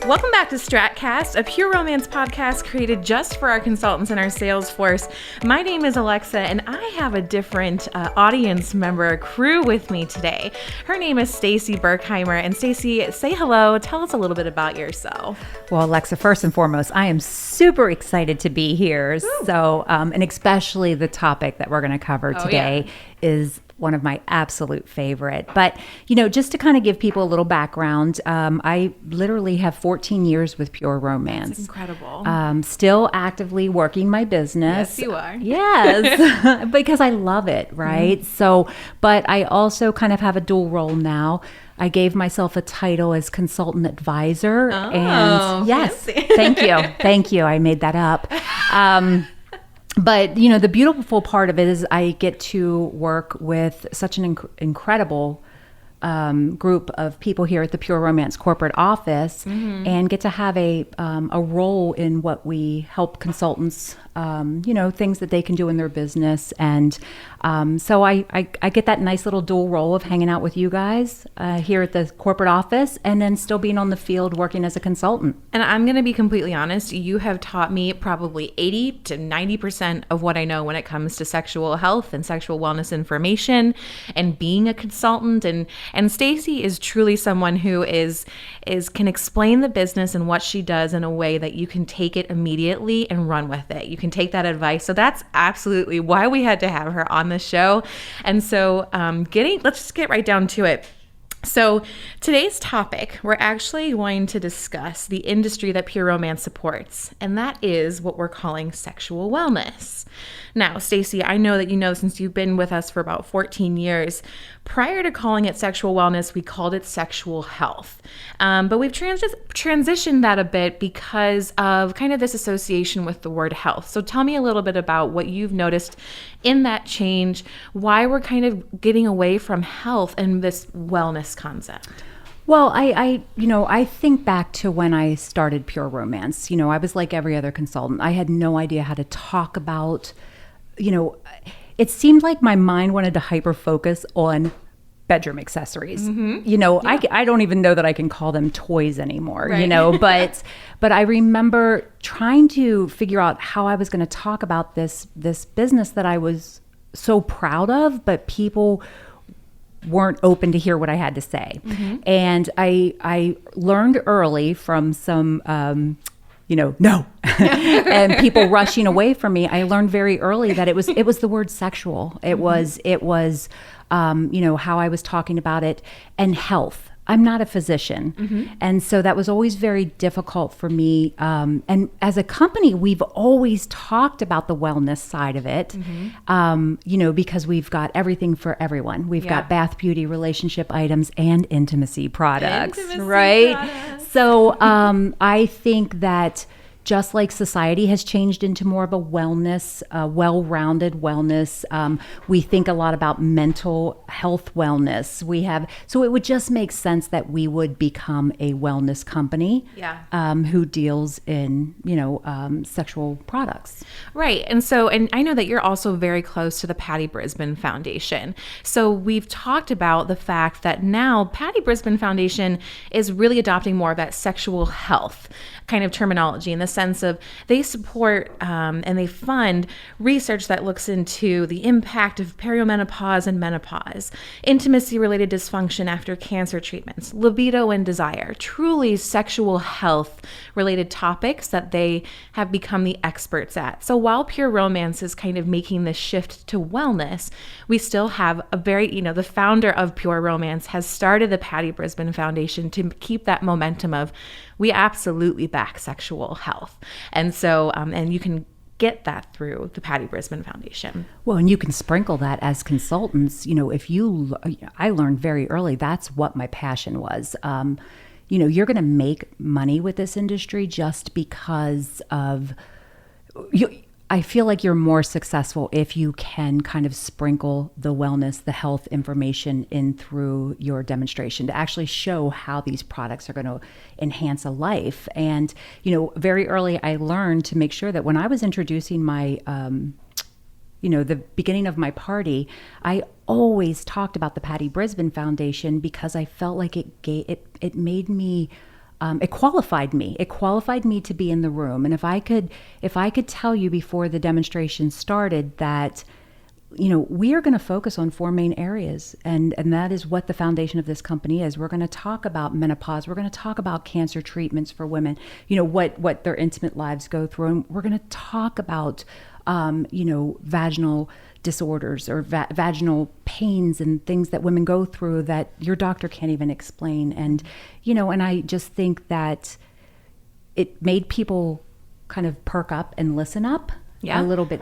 Welcome back to STRATCAST, a pure romance podcast created just for our consultants and our sales force. My name is Alexa, and I have a different audience member crew with me today. Her name is Stacey Berkheimer. And Stacey, say hello. Tell us a little bit about yourself. Well, Alexa, first and foremost, I am super excited to be here. Ooh. So, and especially the topic that we're going to cover today is one of my absolute favorite. But, you know, just to kind of give people a little background, I literally have 14 years with Pure Romance. That's incredible. Still actively working my business. Yes, you are. Yes, because I love it, right? Mm-hmm. So, but I also kind of have a dual role now. I gave myself a title as consultant advisor. Oh, and yes, fancy. Thank you. I made that up. But, you know, the beautiful part of it is I get to work with such an incredible group of people here at the Pure Romance corporate office, and get to have a role in what we help consultants, you know, things that they can do in their business. And so I get that nice little dual role of hanging out with you guys here at the corporate office and then still being on the field working as a consultant. And I'm going to be completely honest, you have taught me probably 80 to 90% of what I know when it comes to sexual health and sexual wellness information and being a consultant. And Stacey is truly someone who can explain the business and what she does in a way that you can take it immediately and run with it. You can take that advice. So that's absolutely why we had to have her on the show. And so let's just get right down to it. So today's topic, we're actually going to discuss the industry that Pure Romance supports, and that is what we're calling sexual wellness. Now, Stacey, I know that you know since you've been with us for about 14 years, prior to calling it sexual wellness, we called it sexual health. But we've transitioned that a bit because of kind of this association with the word health. So tell me a little bit about what you've noticed in that change, why we're kind of getting away from health and this wellness concept. Well, I think back to when I started Pure Romance. You know, I was like every other consultant. I had no idea how to talk about, you know, it seemed like my mind wanted to hyper focus on bedroom accessories. You know, yeah. I don't even know that I can call them toys anymore, right. You know, but I remember trying to figure out how I was going to talk about this business that I was so proud of, but people weren't open to hear what I had to say. And I learned early from some, no, and people rushing away from me. I learned very early that it was the word sexual. It was, how I was talking about it, and health. I'm not a physician. And so that was always very difficult for me. And as a company, we've always talked about the wellness side of it, because we've got everything for everyone. We've got bath, beauty, relationship items, and intimacy products, right? So I think that just like society has changed into more of a wellness, well-rounded wellness, we think a lot about mental health wellness. So it would just make sense that we would become a wellness company who deals in, sexual products. Right. And I know that you're also very close to the Patty Brisbane Foundation. So we've talked about the fact that now Patty Brisbane Foundation is really adopting more of that sexual health kind of terminology, in the sense of they support and they fund research that looks into the impact of perimenopause and menopause, intimacy-related dysfunction after cancer treatments, libido and desire, truly sexual health-related topics that they have become the experts at. So while Pure Romance is kind of making this shift to wellness, we still have a very, the founder of Pure Romance has started the Patty Brisbane Foundation to keep that momentum of we absolutely back sexual health. And so, and you can get that through the Patty Brisbane Foundation. Well, and you can sprinkle that as consultants. I learned very early, that's what my passion was. You're going to make money with this industry just because of you. I feel like you're more successful if you can kind of sprinkle the wellness, the health information in through your demonstration to actually show how these products are going to enhance a life. And, very early I learned to make sure that when I was introducing my, the beginning of my party, I always talked about the Patty Brisbane Foundation because I felt like it made me it qualified me. It qualified me to be in the room. And if I could tell you before the demonstration started that, we are going to focus on 4 main areas. And that is what the foundation of this company is. We're going to talk about menopause. We're going to talk about cancer treatments for women, what their intimate lives go through. And we're going to talk about, vaginal disorders or vaginal pains and things that women go through that your doctor can't even explain. And, and I just think that it made people kind of perk up and listen up a little bit,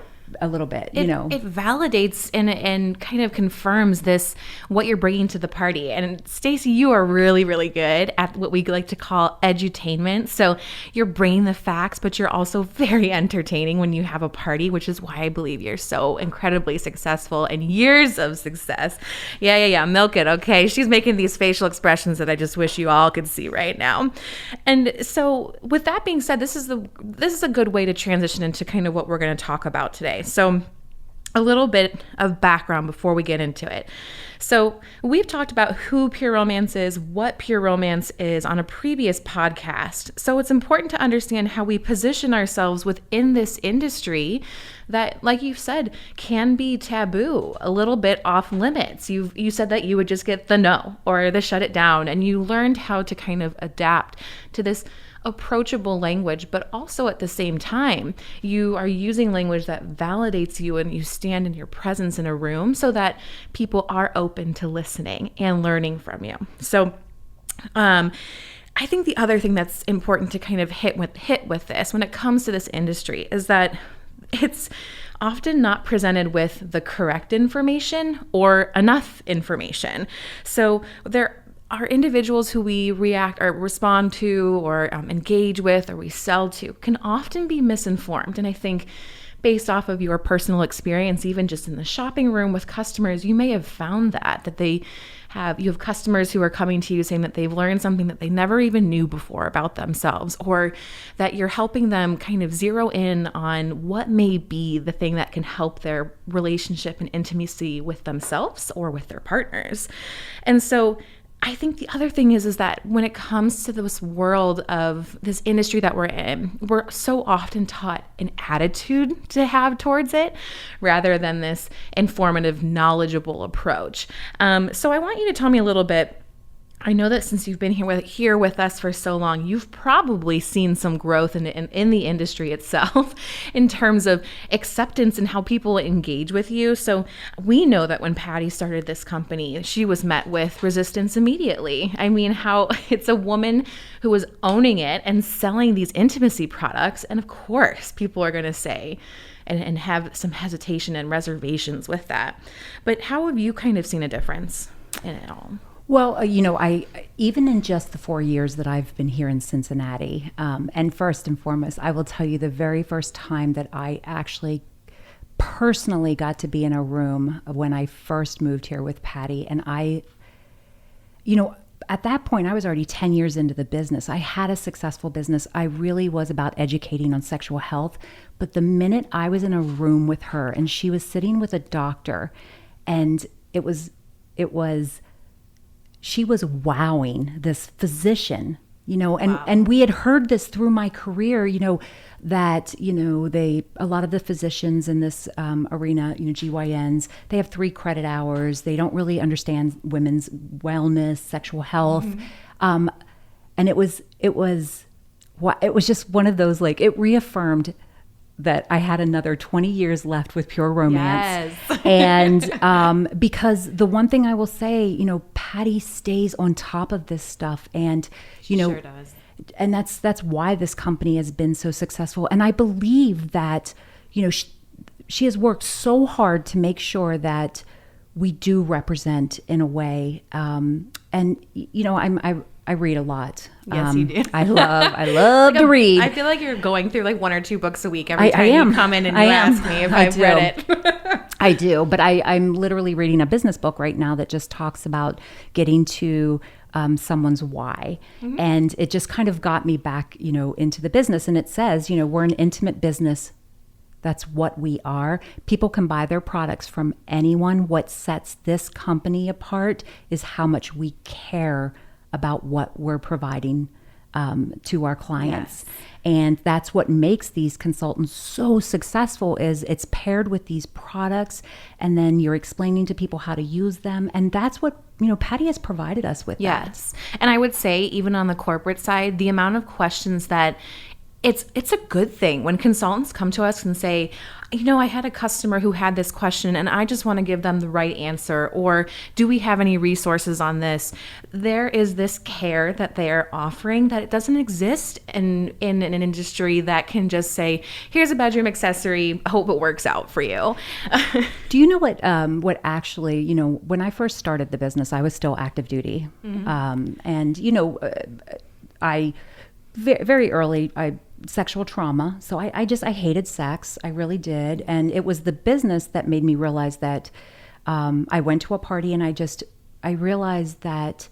it validates and kind of confirms what you're bringing to the party. And Stacey, you are really, really good at what we like to call edutainment. So you're bringing the facts, but you're also very entertaining when you have a party, which is why I believe you're so incredibly successful and years of success. Yeah. Milk it. Okay. She's making these facial expressions that I just wish you all could see right now. And so with that being said, this is a good way to transition into kind of what we're going to talk about today. So a little bit of background before we get into it. So we've talked about who Pure Romance is, what Pure Romance is on a previous podcast. So it's important to understand how we position ourselves within this industry that, like you said, can be taboo, a little bit off limits. You said that you would just get the no or the shut it down, and you learned how to kind of adapt to this approachable language, but also at the same time, you are using language that validates you and you stand in your presence in a room so that people are open to listening and learning from you. So, I think the other thing that's important to kind of hit with this when it comes to this industry is that it's often not presented with the correct information or enough information. So there are individuals who we react or respond to or engage with or we sell to can often be misinformed. And I think based off of your personal experience, even just in the shopping room with customers, you may have found that you have customers who are coming to you saying that they've learned something that they never even knew before about themselves, or that you're helping them kind of zero in on what may be the thing that can help their relationship and intimacy with themselves or with their partners. And so I think the other thing is that when it comes to this world of this industry that we're in, we're so often taught an attitude to have towards it rather than this informative, knowledgeable approach. So I want you to tell me a little bit. I know that since you've been here with us for so long, you've probably seen some growth in the industry itself in terms of acceptance and how people engage with you. So we know that when Patty started this company, she was met with resistance immediately. I mean, how it's a woman who was owning it and selling these intimacy products. And of course, people are going to say, and have some hesitation and reservations with that. But how have you kind of seen a difference in it all? Well, I even in just the 4 years that I've been here in Cincinnati, and first and foremost, I will tell you the very first time that I actually personally got to be in a room when I first moved here with Patty, and at that point, I was already 10 years into the business. I had a successful business. I really was about educating on sexual health. But the minute I was in a room with her and she was sitting with a doctor, and she was wowing this physician, and we had heard this through my career, that, a lot of the physicians in this arena, GYNs, they have 3 credit hours. They don't really understand women's wellness, sexual health. Mm-hmm. And it was just one of those, it reaffirmed that I had another 20 years left with Pure Romance. Yes. And because the one thing I will say, Patty stays on top of this stuff, and she sure does. And that's why this company has been so successful. And I believe that, she has worked so hard to make sure that we do represent in a way. I read a lot. Yes, you do. I love to read. I feel like you're going through 1 or 2 books a week every time you come in and you ask me if I've read it. I do, but I'm literally reading a business book right now that just talks about getting to someone's why. Mm-hmm. And it just kind of got me back, into the business. And it says, we're an intimate business. That's what we are. People can buy their products from anyone. What sets this company apart is how much we care about what we're providing to our clients. Yes. And that's what makes these consultants so successful is it's paired with these products, and then you're explaining to people how to use them. And that's what, Patty has provided us with. Yes. That. And I would say even on the corporate side, the amount of questions that it's a good thing when consultants come to us and say, I had a customer who had this question and I just want to give them the right answer, or do we have any resources on this? There is this care that they're offering that it doesn't exist in an industry that can just say, here's a bedroom accessory, hope it works out for you. Do you know what actually, when I first started the business, I was still active duty. Mm-hmm. I very early, sexual trauma. So I hated sex. I really did. And it was the business that made me realize that I went to a party and I realized that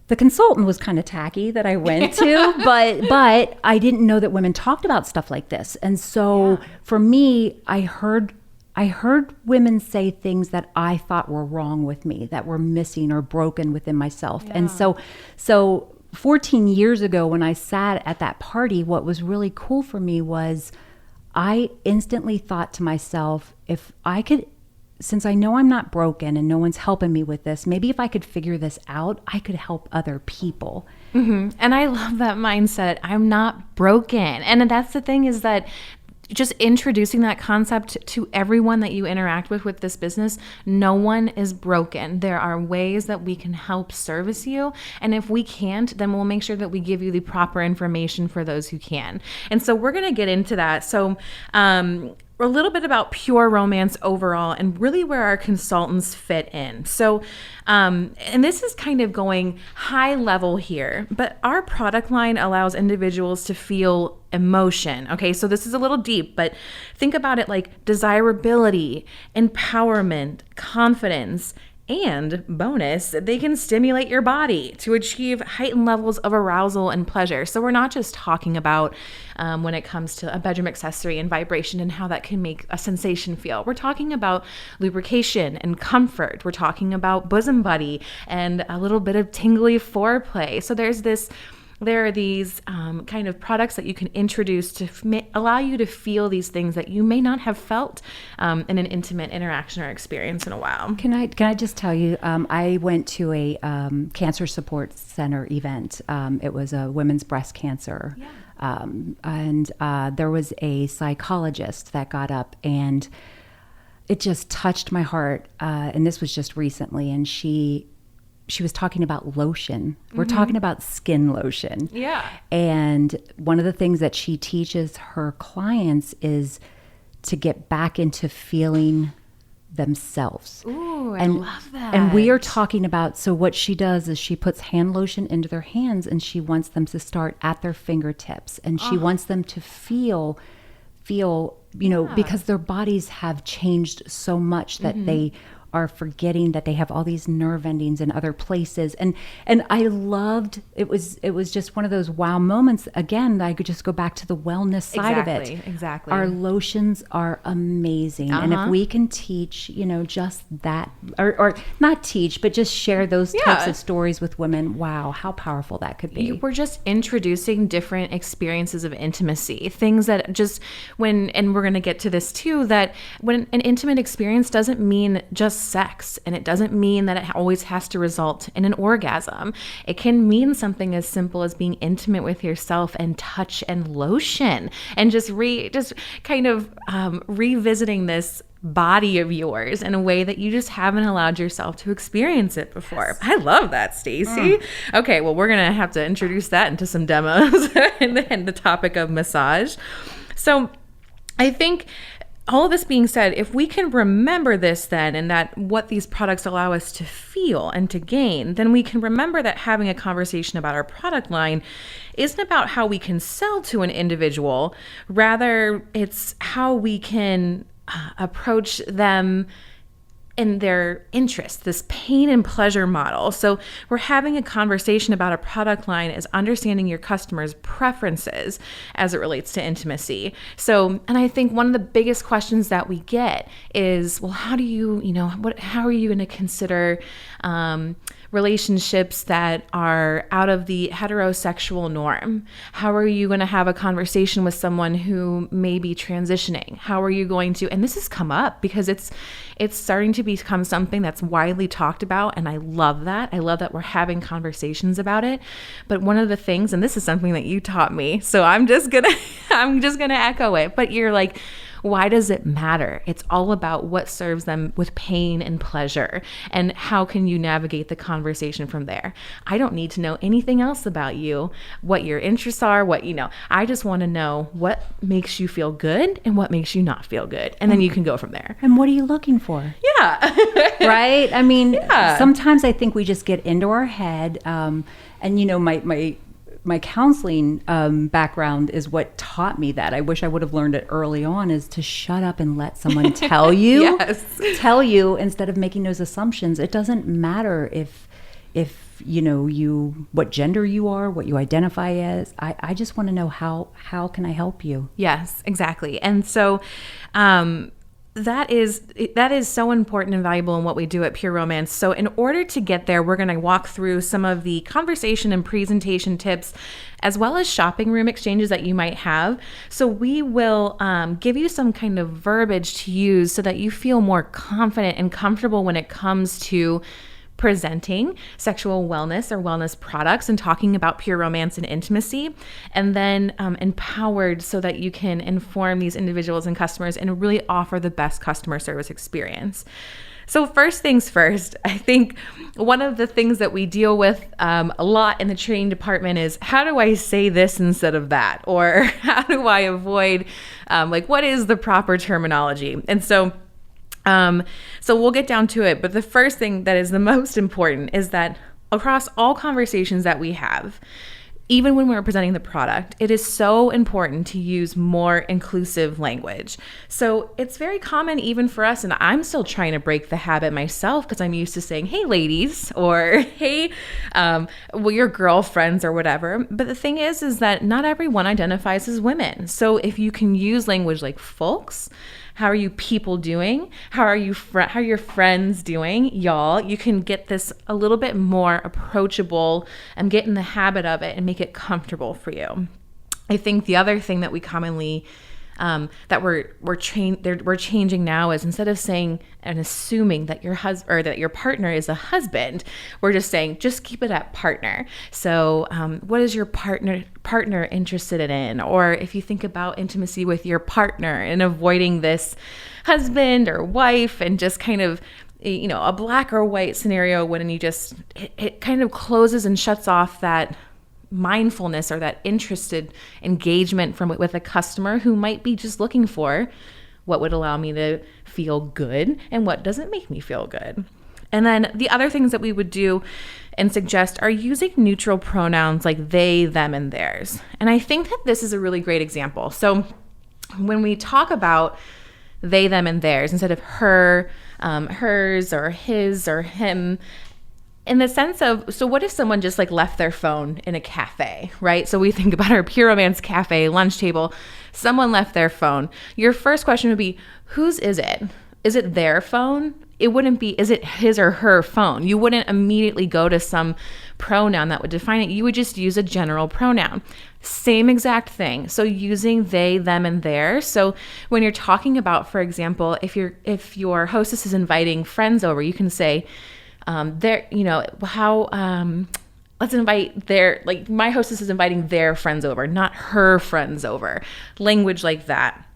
the consultant was kind of tacky that I went to, but I didn't know that women talked about stuff like this. And so for me, I heard women say things that I thought were wrong with me, that were missing or broken within myself. Yeah. And so 14 years ago when I sat at that party, what was really cool for me was I instantly thought to myself, if I could, since I know I'm not broken and no one's helping me with this, maybe if I could figure this out, I could help other people. Mm-hmm. And I love that mindset. I'm not broken. And that's the thing, is that just introducing that concept to everyone that you interact with this business, no one is broken. There are ways that we can help service you. And if we can't, then we'll make sure that we give you the proper information for those who can. And so we're going to get into that. So, a little bit about Pure Romance overall and really where our consultants fit in. So, and this is kind of going high level here, but our product line allows individuals to feel emotion. Okay, so this is a little deep, but think about it like desirability, empowerment, confidence, and bonus, they can stimulate your body to achieve heightened levels of arousal and pleasure. So we're not just talking about when it comes to a bedroom accessory and vibration and how that can make a sensation feel. We're talking about lubrication and comfort. We're talking about bosom buddy and a little bit of tingly foreplay. So there are these kind of products that you can introduce to allow you to feel these things that you may not have felt in an intimate interaction or experience in a while. Can I just tell you, I went to a cancer support center event. It was a women's breast cancer. Yeah. And there was a psychologist that got up, and it just touched my heart. And this was just recently, and she was talking about lotion. We're talking about skin lotion. Yeah. And one of the things that she teaches her clients is to get back into feeling themselves. Ooh, I love that. And we are talking about, so what she does is she puts hand lotion into their hands, and she wants them to start at their fingertips, and she wants them to feel, because their bodies have changed so much that they are forgetting that they have all these nerve endings in other places. And I loved, it was just one of those wow moments. Again, I could just go back to the wellness side of it. Exactly. Our lotions are amazing. And if we can teach, just that, or not teach, but just share those types of stories with women, wow, how powerful that could be. We're just introducing different experiences of intimacy, things that just and we're going to get to this too, that when an intimate experience doesn't mean just sex, and it doesn't mean that it always has to result in an orgasm. It can mean something as simple as being intimate with yourself and touch and lotion, and just revisiting this body of yours in a way that you just haven't allowed yourself to experience it before. Yes. I love that, Stacey. Okay, well, we're gonna have to introduce that into some demos and the topic of massage. So I think, all of this being said, if we can remember this then, and that what these products allow us to feel and to gain, then we can remember that having a conversation about our product line isn't about how we can sell to an individual. Rather, it's how we can approach them and their interest, this pain and pleasure model. So we're having a conversation about a product line is understanding your customer's preferences as it relates to intimacy. So, and I think one of the biggest questions that we get is, well, how do you, how are you going to consider relationships that are out of the heterosexual norm? How are you going to have a conversation with someone who may be transitioning? How are you going to, and this has come up because it's starting to become something that's widely talked about. And I love that. I love that we're having conversations about it. But one of the things, and this is something that you taught me, so I'm just going to echo it, but you're like, why does it matter? It's all about what serves them with pain and pleasure, and how can you navigate the conversation from there. I don't need to know anything else about you, what your interests are, I just want to know what makes you feel good and what makes you not feel good. And then you can go from there. And what are you looking for? Yeah. Right? I mean, sometimes I think we just get into our head, and my counseling background is what taught me that. I wish I would have learned it early on, is to shut up and let someone tell you, tell you instead of making those assumptions. It doesn't matter if what gender you are, what you identify as. I just want to know how can I help you? Yes, exactly. And so, that is so important and valuable in what we do at Pure Romance. So in order to get there, we're going to walk through some of the conversation and presentation tips, as well as shopping room exchanges that you might have. So we will give you some kind of verbiage to use so that you feel more confident and comfortable when it comes to presenting sexual wellness or wellness products and talking about pure romance and intimacy, and then empowered so that you can inform these individuals and customers and really offer the best customer service experience. So first things first, I think one of the things that we deal with a lot in the training department is, how do I say this instead of that? Or how do I avoid, what is the proper terminology? And so we'll get down to it. But the first thing that is the most important is that across all conversations that we have, even when we're presenting the product, it is so important to use more inclusive language. So it's very common even for us, and I'm still trying to break the habit myself because I'm used to saying, hey, ladies, or hey, your girlfriends or whatever. But the thing is that not everyone identifies as women. So if you can use language like folks, how are you people doing? How are your friends doing? Y'all, you can get this a little bit more approachable and get in the habit of it and make it comfortable for you. I think the other thing that we commonly that we're changing now is, instead of saying and assuming that your husband or that your partner is a husband, we're just saying, just keep it at partner. So what is your partner interested in? Or if you think about intimacy with your partner and avoiding this husband or wife and just kind of a black or white scenario, when you just it kind of closes and shuts off that mindfulness or that interested engagement with a customer who might be just looking for what would allow me to feel good and what doesn't make me feel good. And then the other things that we would do and suggest are using neutral pronouns like they, them, and theirs. And I think that this is a really great example. So when we talk about they, them, and theirs instead of her, hers, or his, or him, in the sense of, so what if someone just left their phone in a cafe, right? So we think about our Pure Romance cafe lunch table. Someone left their phone. Your first question would be, whose is it? Is it their phone? It wouldn't be, is it his or her phone? You wouldn't immediately go to some pronoun that would define it. You would just use a general pronoun. Same exact thing. So using they, them, and their. So when you're talking about, for example, if your hostess is inviting friends over, you can say, let's invite my hostess is inviting their friends over, not her friends over. Language like that.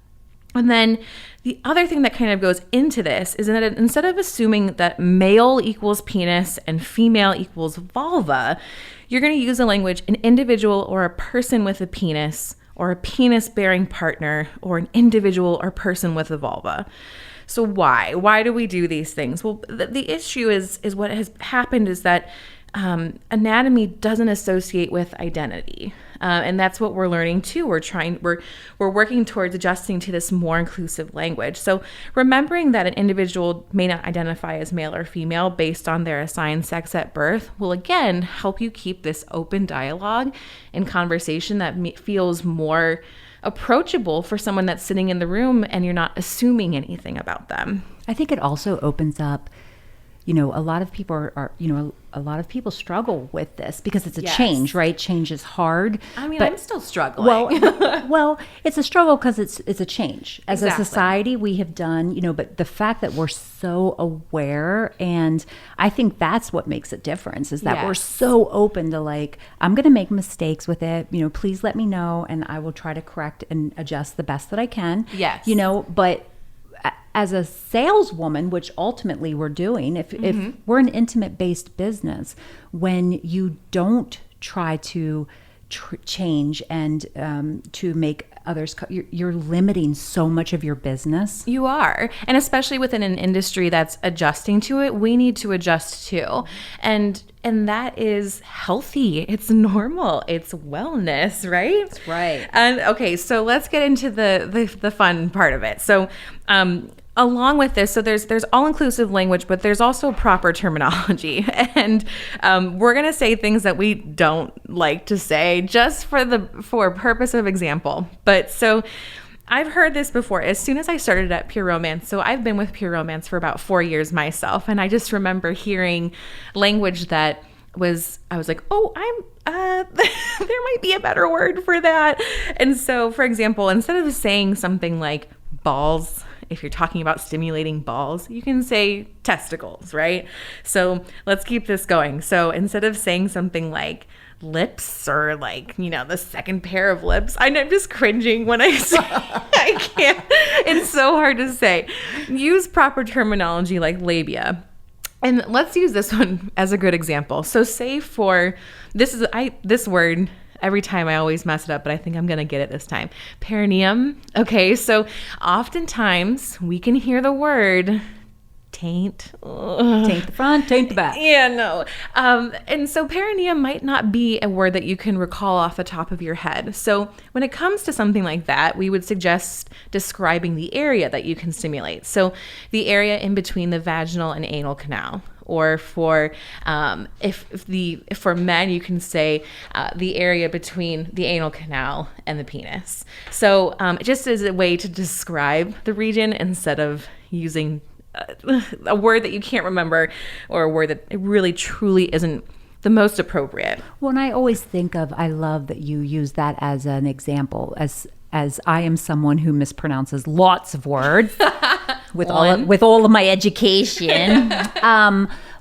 And then the other thing that kind of goes into this is that instead of assuming that male equals penis and female equals vulva, you're going to use the language an individual or a person with a penis, or a penis-bearing partner, or an individual or person with a vulva. So why? Why do we do these things? Well, the issue is what has happened is that anatomy doesn't associate with identity. And that's what we're learning too. We're working towards adjusting to this more inclusive language. So remembering that an individual may not identify as male or female based on their assigned sex at birth will again help you keep this open dialogue and conversation that feels more approachable for someone that's sitting in the room and you're not assuming anything about them. I think it also opens up, a lot of people are a lot of people struggle with this because it's a change, right? Change is hard. I mean, I'm still struggling. Well, it's a struggle because it's a change. As a society, we have done, but the fact that we're so aware, and I think that's what makes a difference, is that we're so open to like, I'm going to make mistakes with it. Please let me know, and I will try to correct and adjust the best that I can. Yes. But as a saleswoman, which ultimately we're doing, if we're an intimate based business, when you don't try to change and to make others, you're limiting so much of your business. You are. And especially within an industry that's adjusting to it, we need to adjust too. And that is healthy. It's normal. It's wellness, right? That's right. And okay, so let's get into the fun part of it. So along with this, so there's all-inclusive language, but there's also proper terminology. And we're going to say things that we don't like to say just for purpose of example. But so I've heard this before. As soon as I started at Pure Romance, so I've been with Pure Romance for about 4 years myself. And I just remember hearing language that I was like, oh, there might be a better word for that. And so, for example, instead of saying something like balls, if you're talking about stimulating balls, you can say testicles, right? So let's keep this going. So instead of saying something like lips or like, the second pair of lips, I'm just cringing when I say I can't. It's so hard to say. Use proper terminology like labia. And let's use this one as a good example. So say this word, every time I always mess it up, but I think I'm going to get it this time. Perineum. Okay, so oftentimes we can hear the word taint. Taint the front, taint the back. Yeah, no. And so perineum might not be a word that you can recall off the top of your head. So when it comes to something like that, we would suggest describing the area that you can stimulate. So the area in between the vaginal and anal canal. Or for for men, you can say the area between the anal canal and the penis. So just as a way to describe the region instead of using a word that you can't remember or a word that really truly isn't the most appropriate. Well, and I always think I love that you use that as an example, as I am someone who mispronounces lots of words with all of my education.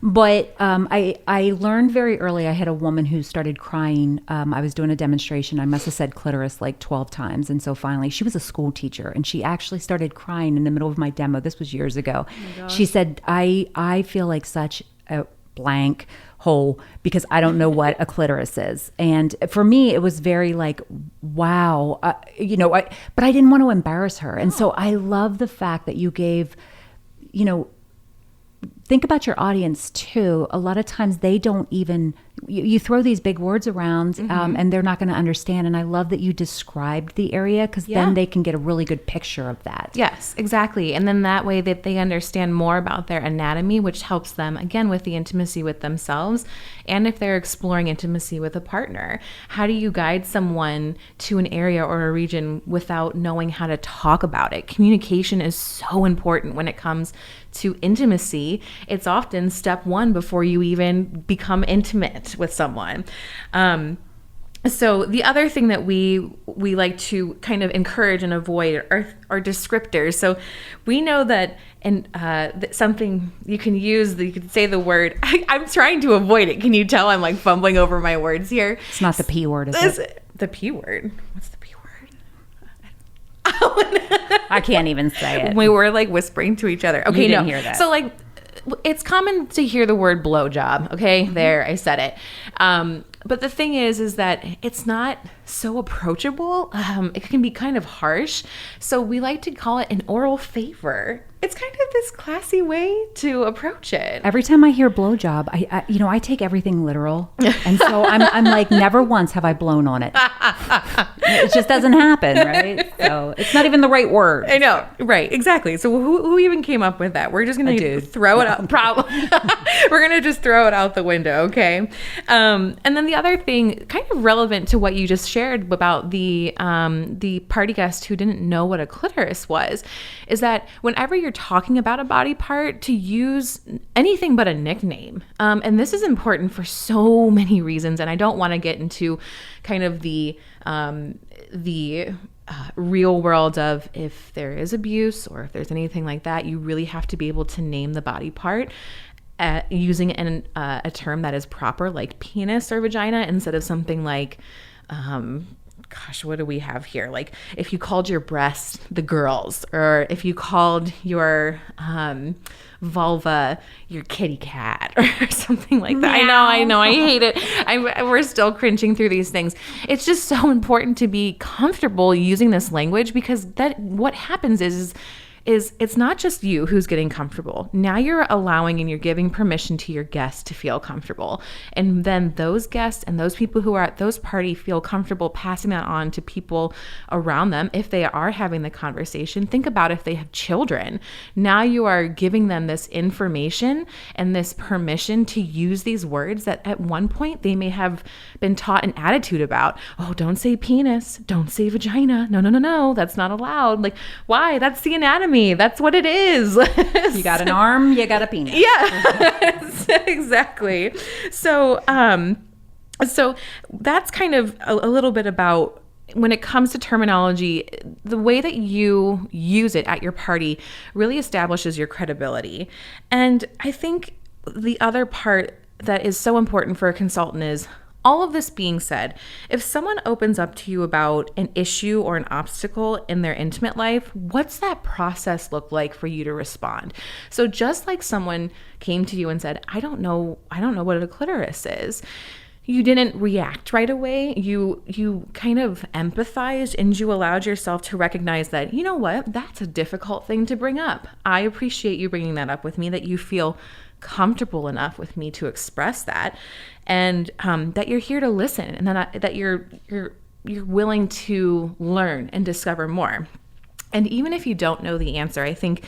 But I learned very early. I had a woman who started crying. I was doing a demonstration. I must have said clitoris like 12 times. And so finally, she was a school teacher, and she actually started crying in the middle of my demo. This was years ago. Oh, she said, I feel like such a blank hole because I don't know what a clitoris is. And for me, it was very like, wow, but I didn't want to embarrass her. And so I love the fact that you gave, think about your audience too. A lot of times they don't even, you throw these big words around and they're not going to understand. And I love that you described the area because then they can get a really good picture of that. Yes, exactly. And then that way that they understand more about their anatomy, which helps them, again, with the intimacy with themselves. And if they're exploring intimacy with a partner, how do you guide someone to an area or a region without knowing how to talk about it? Communication is so important when it comes to intimacy. It's often step one before you even become intimate with someone. So the other thing that we like to kind of encourage and avoid are descriptors. So we know that something you can use, you could say the word. I'm trying to avoid it. Can you tell I'm like fumbling over my words here? It's not the P word, is it? The P word? What's the P word? I can't even say it. We were like whispering to each other. Okay, you didn't hear that. So like, it's common to hear the word blowjob. Okay, there, I said it. But the thing is that it's not so approachable. It can be kind of harsh. So we like to call it an oral favor. it's kind of this classy way to approach it. Every time I hear blowjob, I take everything literal. And so I'm like, never once have I blown on it. It just doesn't happen, right? So it's not even the right word. I know. Right. Exactly. So who even came up with that? We're just going to throw it out. We're going to just throw it out the window. Okay. And then the other thing, kind of relevant to what you just shared about the party guest who didn't know what a clitoris was, is that whenever you're talking about a body part, to use anything but a nickname. And this is important for so many reasons. And I don't want to get into kind of the real world of if there is abuse or if there's anything like that, you really have to be able to name the body part using a term that is proper, like penis or vagina, instead of something like, gosh, what do we have here? Like if you called your breast the girls, or if you called your vulva your kitty cat or something like that. Meow. I know, I hate it. We're still cringing through these things. It's just so important to be comfortable using this language, because that what happens is it's not just you who's getting comfortable. Now you're allowing and you're giving permission to your guests to feel comfortable. And then those guests and those people who are at those party feel comfortable passing that on to people around them. If they are having the conversation, think about if they have children. Now you are giving them this information and this permission to use these words that at one point they may have been taught an attitude about. Oh, don't say penis. Don't say vagina. No. That's not allowed. Like, why? That's the anatomy. That's what it is. You got an arm, you got a penis. Yeah, exactly. So that's kind of a little bit about when it comes to terminology, the way that you use it at your party really establishes your credibility. And I think the other part that is so important for a consultant is, all of this being said, if someone opens up to you about an issue or an obstacle in their intimate life, what's that process look like for you to respond? So just like someone came to you and said, I don't know what a clitoris is. You didn't react right away. You kind of empathized, and you allowed yourself to recognize that, you know what, that's a difficult thing to bring up. I appreciate you bringing that up with me, that you feel comfortable enough with me to express that, and that you're here to listen, and that you're willing to learn and discover more. And even if you don't know the answer, I think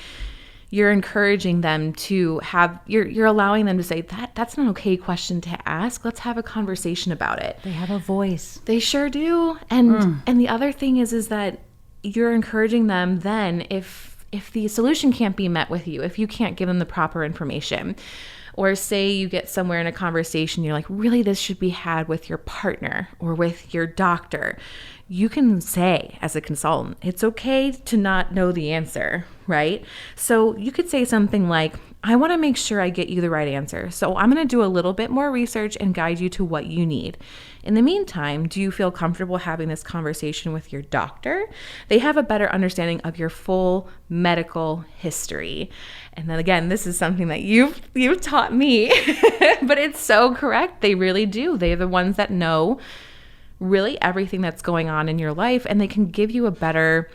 you're encouraging them to have, you're allowing them to say, that's an okay question to ask. Let's have a conversation about it. They have a voice. They sure do. And the other thing is that you're encouraging them then, if the solution can't be met with you, if you can't give them the proper information, or say you get somewhere in a conversation, you're like, really, this should be had with your partner or with your doctor. You can say as a consultant, it's okay to not know the answer, right? So you could say something like, I want to make sure I get you the right answer. So I'm going to do a little bit more research and guide you to what you need. In the meantime, do you feel comfortable having this conversation with your doctor? They have a better understanding of your full medical history. And then again, this is something that you've taught me, but it's so correct. They really do. They're the ones that know really everything that's going on in your life, and they can give you a better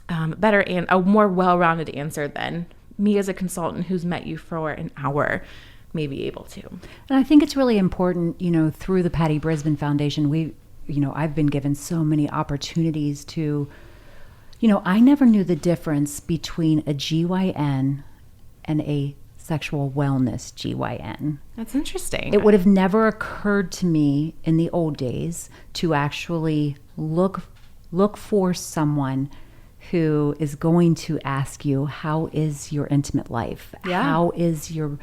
and a more well-rounded answer than me as a consultant who's met you for an hour may be able to. And I think it's really important, through the Patty Brisbane Foundation, I've been given so many opportunities to, I never knew the difference between a GYN and a sexual wellness GYN. That's interesting. It would have never occurred to me in the old days to actually look for someone who is going to ask you, how is your intimate life? Yeah. How is your,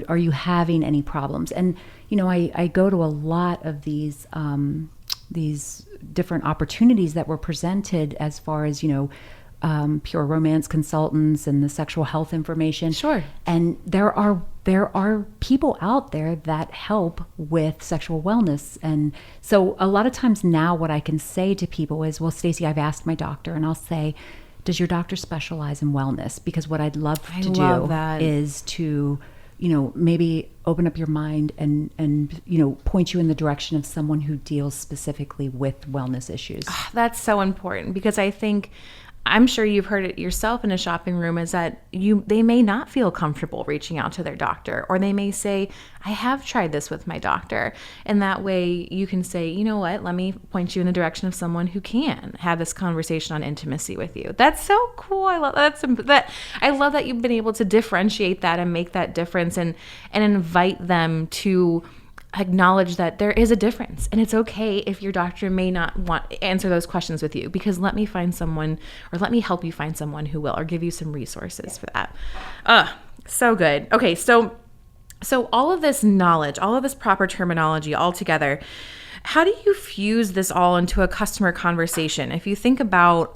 are you having any problems? And, I go to a lot of these different opportunities that were presented as far as, pure romance consultants and the sexual health information. Sure. And there are people out there that help with sexual wellness. And so a lot of times now what I can say to people is, well, Stacey, I've asked my doctor, and I'll say, does your doctor specialize in wellness? Because what I'd love to do is to, maybe open up your mind and point you in the direction of someone who deals specifically with wellness issues. That's so important, because I think I'm sure you've heard it yourself in a shopping room, is that they may not feel comfortable reaching out to their doctor, or they may say, I have tried this with my doctor. And that way you can say, you know what, let me point you in the direction of someone who can have this conversation on intimacy with you. That's so cool. I love that. I love that you've been able to differentiate that and make that difference and invite them to acknowledge that there is a difference, and it's okay if your doctor may not want to answer those questions with you, because let me find someone, or let me help you find someone who will, or give you some resources for that. So good. Okay, so all of this knowledge, all of this proper terminology all together, how do you fuse this all into a customer conversation? If you think about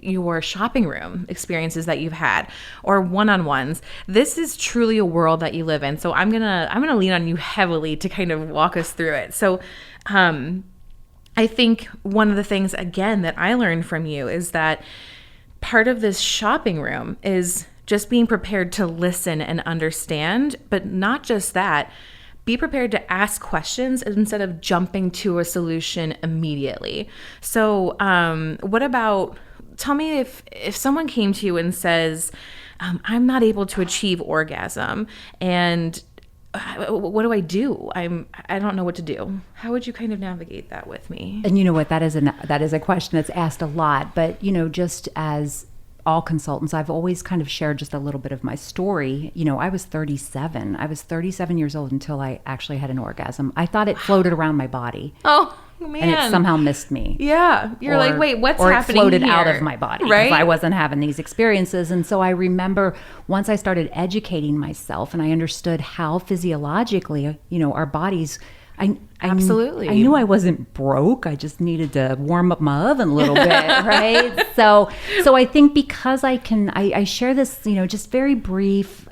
your shopping room experiences that you've had, or one-on-ones, this is truly a world that you live in. So I'm gonna lean on you heavily to kind of walk us through it. So I think one of the things, again, that I learned from you is that part of this shopping room is just being prepared to listen and understand, but not just that, be prepared to ask questions instead of jumping to a solution immediately. So tell me if someone came to you and says, I'm not able to achieve orgasm, and what do I do? I don't know what to do. How would you kind of navigate that with me? And you know what, that is a question that's asked a lot, but just as all consultants, I've always kind of shared just a little bit of my story. I was 37. I was 37 years old until I actually had an orgasm. I thought it floated around my body. Oh, man. And it somehow missed me. Yeah. You're like, wait, what's happening here? Or it floated here? out of my body. Right. Because I wasn't having these experiences. And so I remember once I started educating myself and I understood how physiologically, our bodies... Absolutely. I knew I wasn't broke. I just needed to warm up my oven a little bit, right? So I think because I share this, just very brief,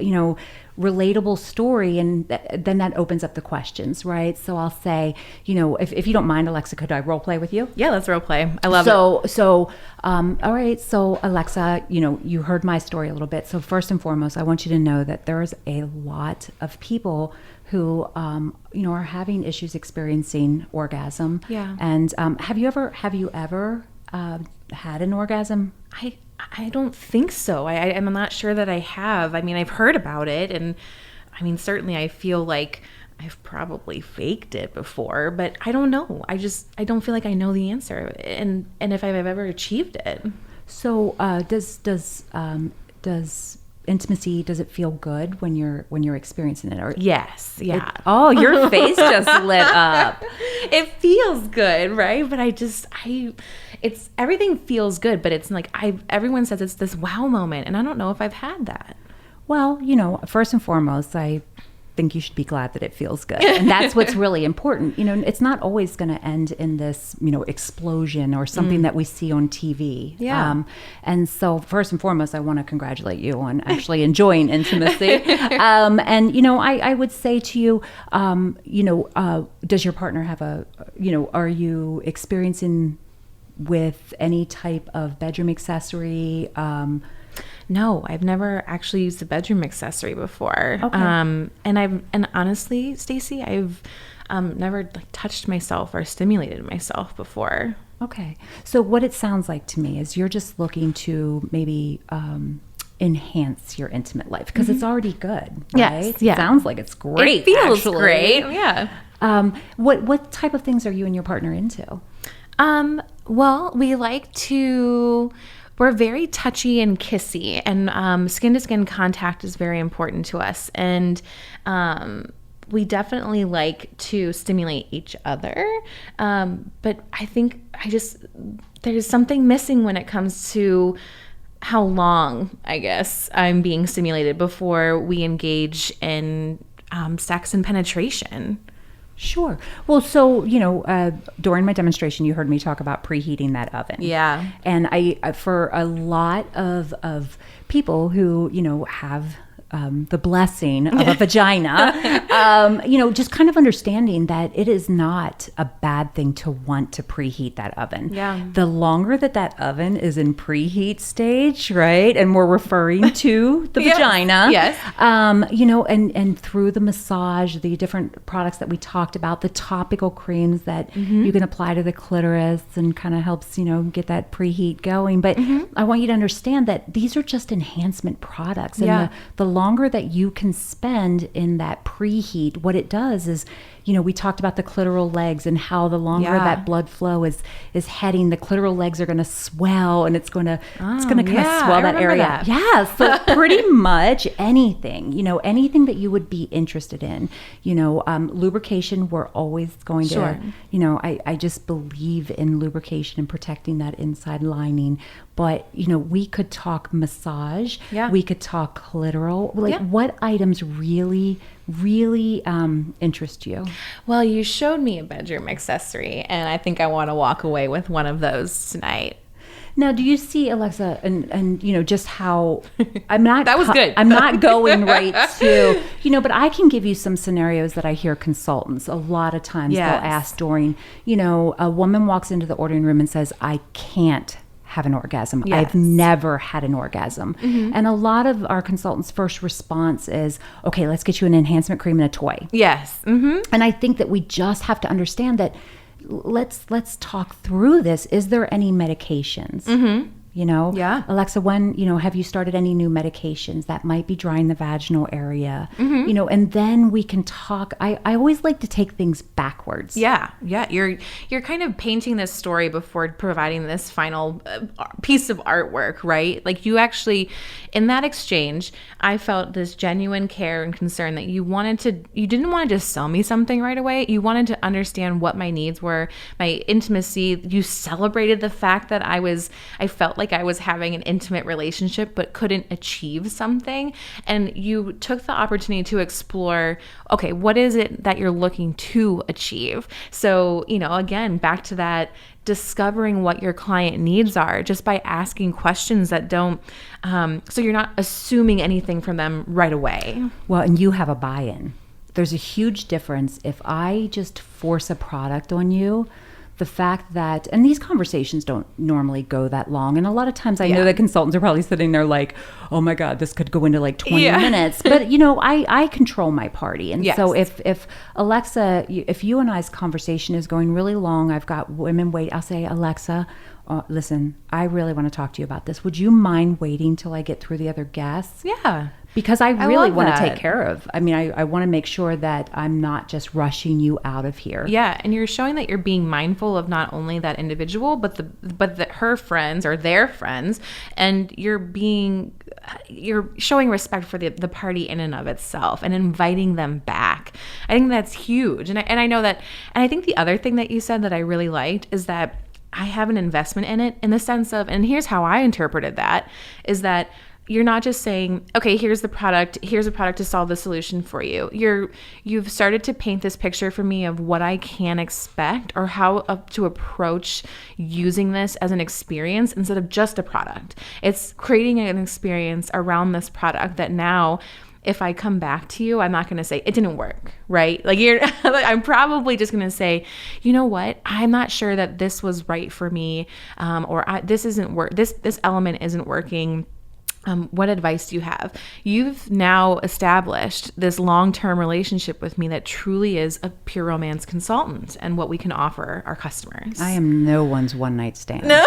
relatable story, and then that opens up the questions, right? So I'll say, if you don't mind, Alexa, could I role play with you? Yeah, let's role play. I love it. So, all right. So Alexa, you heard my story a little bit. So first and foremost, I want you to know that there's a lot of people who, are having issues experiencing orgasm. Yeah. And have you ever had an orgasm? I don't think so. I'm not sure that I have. I mean, I've heard about it, and I mean, certainly I feel like I've probably faked it before, but I don't know. I don't feel like I know the answer, and if I've ever achieved it. So does intimacy, does it feel good when you're experiencing it? Or yes. Yeah. Your face just lit up. It feels good, right? But it's everything feels good, but it's like everyone says it's this wow moment, and I don't know if I've had that. Well, first and foremost, I think you should be glad that it feels good. And that's what's really important. It's not always going to end in this, explosion or something that we see on TV. Yeah. And so first and foremost, I want to congratulate you on actually enjoying intimacy. And, I would say to you, does your partner have are you experiencing with any type of bedroom accessory? No, I've never actually used a bedroom accessory before. Okay. And honestly, Stacey, I've never touched myself or stimulated myself before. Okay. So what it sounds like to me is you're just looking to maybe enhance your intimate life because it's already good, right? Yes. Yeah. It sounds like it's great. It feels actually. great. Yeah. What type of things are you and your partner into? Well, we're very touchy and kissy, and skin-to-skin contact is very important to us. And we definitely like to stimulate each other. But I think there's something missing when it comes to how long, I guess, I'm being stimulated before we engage in sex and penetration. Sure. Well, so, during my demonstration, you heard me talk about preheating that oven. Yeah. And for a lot of people who, have the blessing of a vagina, Just kind of understanding that it is not a bad thing to want to preheat that oven. Yeah. The longer that oven is in preheat stage, right? And we're referring to the vagina. Yes. And through the massage, the different products that we talked about, the topical creams that you can apply to the clitoris and kind of helps, get that preheat going. But I want you to understand that these are just enhancement products. And the longer that you can spend in that preheat, what it does is, we talked about the clitoral legs and how the longer that blood flow is heading, the clitoral legs are going to swell and it's going to kind of swell that area. Yeah, so pretty much anything that you would be interested in, lubrication, we're always going to, I just believe in lubrication and protecting that inside lining. But, we could talk massage. Yeah. We could talk clitoral. What items really interest you? Well, you showed me a bedroom accessory, and I think I want to walk away with one of those tonight. Now, do you see, Alexa, and just how I'm not that was good. I'm not going right to, but I can give you some scenarios that I hear consultants a lot of times they'll ask during, a woman walks into the ordering room and says, I can't have an orgasm. Yes. I've never had an orgasm. And a lot of our consultants' first response is, okay, let's get you an enhancement cream and a toy. Yes. And I think that we just have to understand that let's talk through this. Is there any medications? Alexa, when, have you started any new medications that might be drying the vaginal area? And then we can talk. I always like to take things backwards. Yeah. You're kind of painting this story before providing this final piece of artwork, right? Like you actually, in that exchange, I felt this genuine care and concern that you didn't want to just sell me something right away. You wanted to understand what my needs were, my intimacy. You celebrated the fact that I felt like I was having an intimate relationship but couldn't achieve something, and you took the opportunity to explore, okay, what is it that you're looking to achieve? So, again, back to that, discovering what your client needs are just by asking questions that don't, so you're not assuming anything from them right away. Well, and you have a buy-in. There's a huge difference if I just force a product on you. The fact that, and these conversations don't normally go that long. And a lot of times I know that consultants are probably sitting there like, oh my God, this could go into like 20 minutes. But, I control my party. And so if Alexa, if you and I's conversation is going really long, I've got women wait, I'll say, Alexa, listen, I really want to talk to you about this. Would you mind waiting till I get through the other guests? Yeah. Because I really want to take care of. I mean, I want to make sure that I'm not just rushing you out of here. Yeah, and you're showing that you're being mindful of not only that individual, but her friends or their friends, and you're showing respect for the party in and of itself and inviting them back. I think that's huge, and I know that. And I think the other thing that you said that I really liked is that I have an investment in it, in the sense of, and here's how I interpreted that, is that you're not just saying, okay, here's a product to solve the solution for you. You've started to paint this picture for me of what I can expect or how to approach using this as an experience instead of just a product. It's creating an experience around this product that now, if I come back to you, I'm not going to say it didn't work, right? Like I'm probably just going to say, you know what? I'm not sure that this was right for me, or this element isn't working. What advice do you have? You've now established this long-term relationship with me that truly is a pure romance consultant and what we can offer our customers. I am no one's one-night stand. No.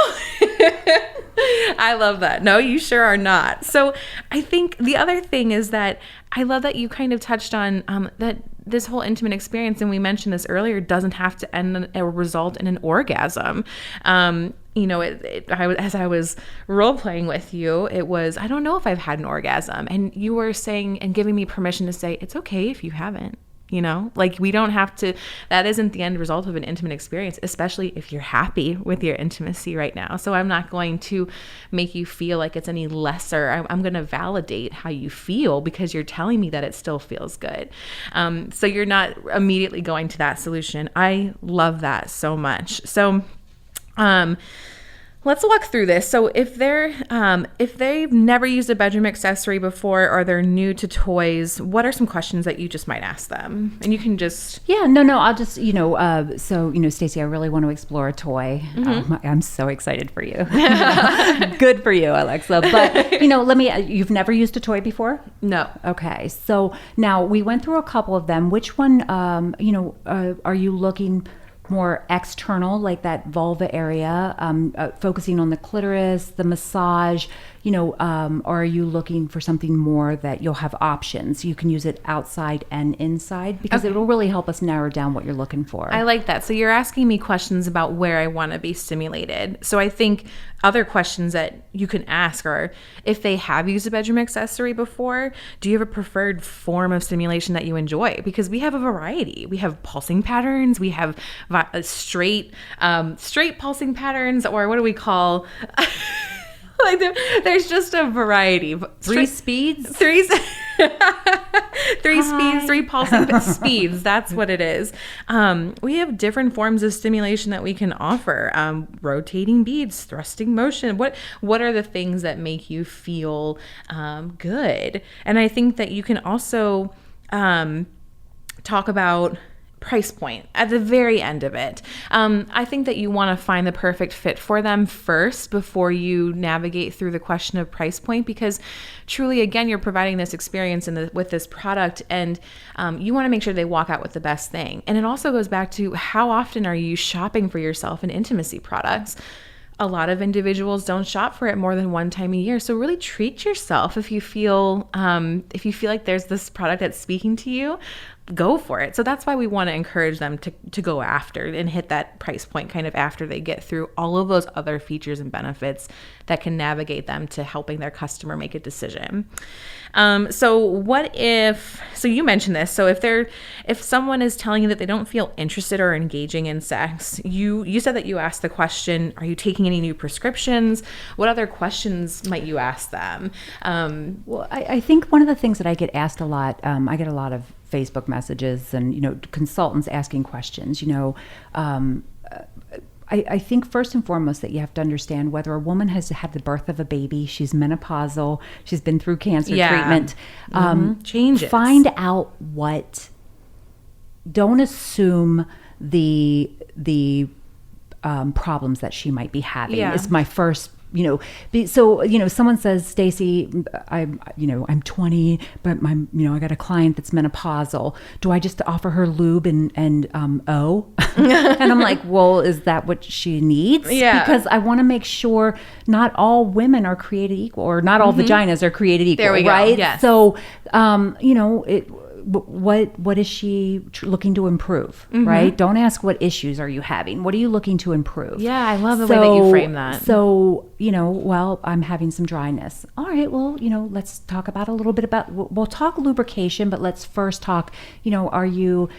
I love that. No, you sure are not. So I think the other thing is that I love that you kind of touched on that this whole intimate experience, and we mentioned this earlier, doesn't have to end or result in an orgasm. As I was role playing with you, it was, I don't know if I've had an orgasm. And you were saying and giving me permission to say, it's okay if you haven't. Like we don't have to, that isn't the end result of an intimate experience, especially if you're happy with your intimacy right now. So I'm not going to make you feel like it's any lesser. I'm going to validate how you feel because you're telling me that it still feels good. So you're not immediately going to that solution. I love that so much. So, Let's walk through this. So if they've never used a bedroom accessory before, or they're new to toys, what are some questions that you just might ask them? And you can just... Yeah, no, I'll just, Stacey, I really want to explore a toy. I'm so excited for you. Good for you, Alexa. But, you've never used a toy before? No. Okay. So now we went through a couple of them. Which one, are you looking more external, like that vulva area, focusing on the clitoris, the massage, or are you looking for something more that you'll have options? You can use it outside and inside, because it will really help us narrow down what you're looking for. I like that. So you're asking me questions about where I want to be stimulated. So I think other questions that you can ask are, if they have used a bedroom accessory before, do you have a preferred form of stimulation that you enjoy? Because we have a variety. We have pulsing patterns. We have straight pulsing patterns, or what do we call... there's just a variety. Three speeds, three pulsing speeds. That's what it is. We have different forms of stimulation that we can offer. Rotating beads, thrusting motion. What are the things that make you feel good? And I think that you can also talk about price point at the very end of it. I think that you want to find the perfect fit for them first before you navigate through the question of price point, because truly, again, you're providing this experience with this product, and you want to make sure they walk out with the best thing. And it also goes back to, how often are you shopping for yourself in intimacy products? A lot of individuals don't shop for it more than one time a year. So really treat yourself. If you feel like there's this product that's speaking to you, go for it. So that's why we want to encourage them to go after and hit that price point kind of after they get through all of those other features and benefits that can navigate them to helping their customer make a decision. So you mentioned this. So if someone is telling you that they don't feel interested or engaging in sex, you said that you asked the question, are you taking any new prescriptions? What other questions might you ask them? Well, I think one of the things that I get asked a lot, I get a lot of Facebook messages and, consultants asking questions, I think first and foremost that you have to understand whether a woman has had the birth of a baby, she's menopausal, she's been through cancer treatment. Changes. Find out don't assume the problems that she might be having. Is my first someone says, Stacey, I'm 20, but I got a client that's menopausal. Do I just offer her lube and O? And I'm like, well, is that what she needs? Yeah. Because I want to make sure not all women are created equal, or not all vaginas are created equal. There we right? go. Yes. So, what is she looking to improve, right? Don't ask what issues are you having. What are you looking to improve? Yeah, I love the way that you frame that. So, well, I'm having some dryness. All right, well, let's talk about we'll talk lubrication, but let's first talk, are you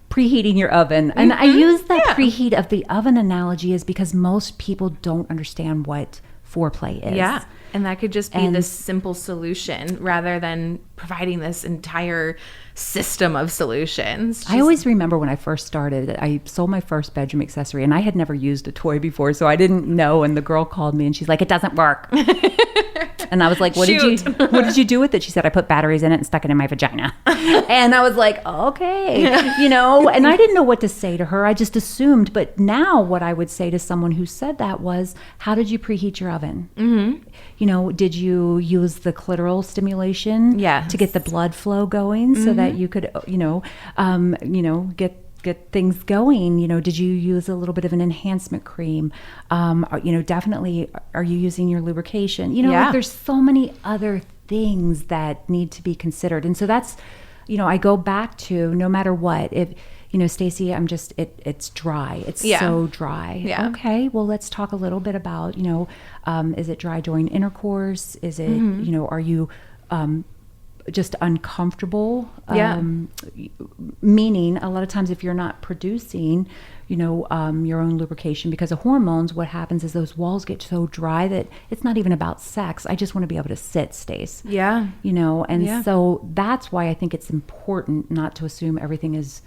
preheating your oven? And I use that preheat of the oven analogy is because most people don't understand what foreplay is. Yeah. And that could just be this simple solution rather than providing this entire system of solutions. I always remember when I first started, I sold my first bedroom accessory and I had never used a toy before, so I didn't know. And the girl called me and she's like, it doesn't work. And I was like, what did you do with it? She said, I put batteries in it and stuck it in my vagina. And I was like, okay, and I didn't know what to say to her. I just assumed. But now what I would say to someone who said that was, how did you preheat your oven? Did you use the clitoral stimulation to get the blood flow going so that you could, get things going? Did you use a little bit of an enhancement cream? Definitely, are you using your lubrication? Like there's so many other things that need to be considered. And so that's, I go back to, no matter what, if, Stacey, it's dry. It's so dry. Yeah. Okay. Well, let's talk a little bit about, is it dry during intercourse? Is it, are you, just uncomfortable? Meaning a lot of times if you're not producing, your own lubrication because of hormones, what happens is those walls get so dry that it's not even about sex. I just want to be able to sit, Stace. Yeah. So that's why I think it's important not to assume everything is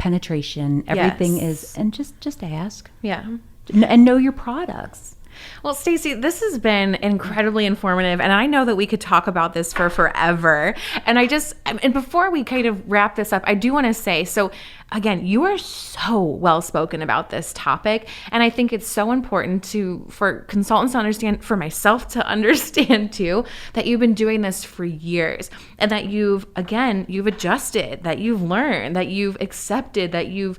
penetration. Everything Yes. is, and just ask. Yeah. And know your products. Well, Stacey, this has been incredibly informative, and I know that we could talk about this for forever. And before we kind of wrap this up, I do want to say, so again, you are so well spoken about this topic, and I think it's so important for consultants to understand, for myself to understand too, that you've been doing this for years, and that you've adjusted, that you've learned, that you've accepted, that you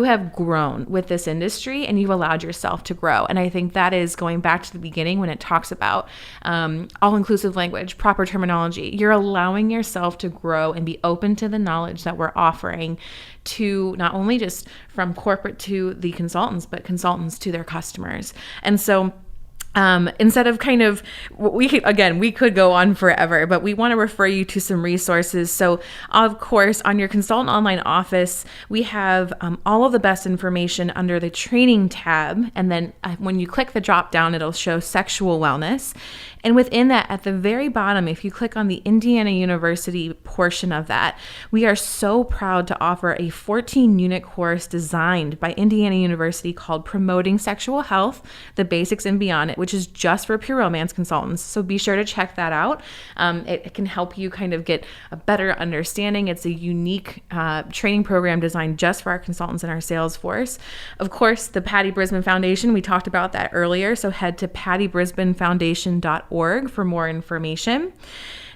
have grown with this industry, and you've allowed yourself to grow. And I think that is going back to the beginning when it talks about all-inclusive language, proper terminology. You're allowing yourself to grow and be open to the knowledge that we're offering to not only just from corporate to the consultants, but consultants to their customers. And so instead of kind of, we could go on forever, but we want to refer you to some resources. So of course, on your Consultant Online Office, we have all of the best information under the training tab. And then when you click the drop down, it'll show sexual wellness. And within that, at the very bottom, if you click on the Indiana University portion of that, we are so proud to offer a 14-unit course designed by Indiana University called Promoting Sexual Health, the Basics and Beyond It, which is just for pure romance consultants. So be sure to check that out. It can help you kind of get a better understanding. It's a unique training program designed just for our consultants and our sales force. Of course, the Patty Brisbane Foundation, we talked about that earlier. So head to pattybrisbanefoundation.org for more information.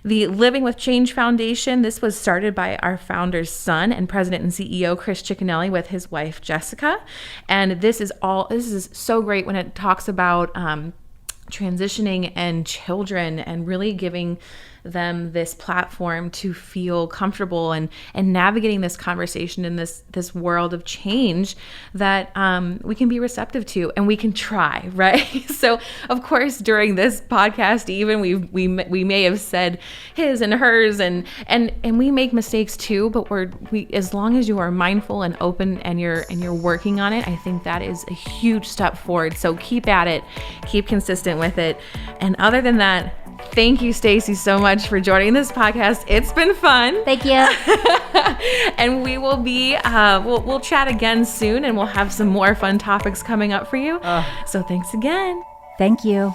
The Living with Change Foundation, this was started by our founder's son and president and CEO, Chris Ciccinelli, with his wife, Jessica. And this is so great when it talks about transitioning and children, and really giving them this platform to feel comfortable and navigating this conversation in this world of change that we can be receptive to, and we can try, right? So of course, during this podcast, even we may have said his and hers, and we make mistakes too, but we as long as you are mindful and open and you're working on it, I think that is a huge step forward. So keep at it, keep consistent with it. And other than that, thank you, Stacey, so much for joining this podcast. It's been fun. Thank you. And we will be, we'll chat again soon, and we'll have some more fun topics coming up for you. So thanks again. Thank you.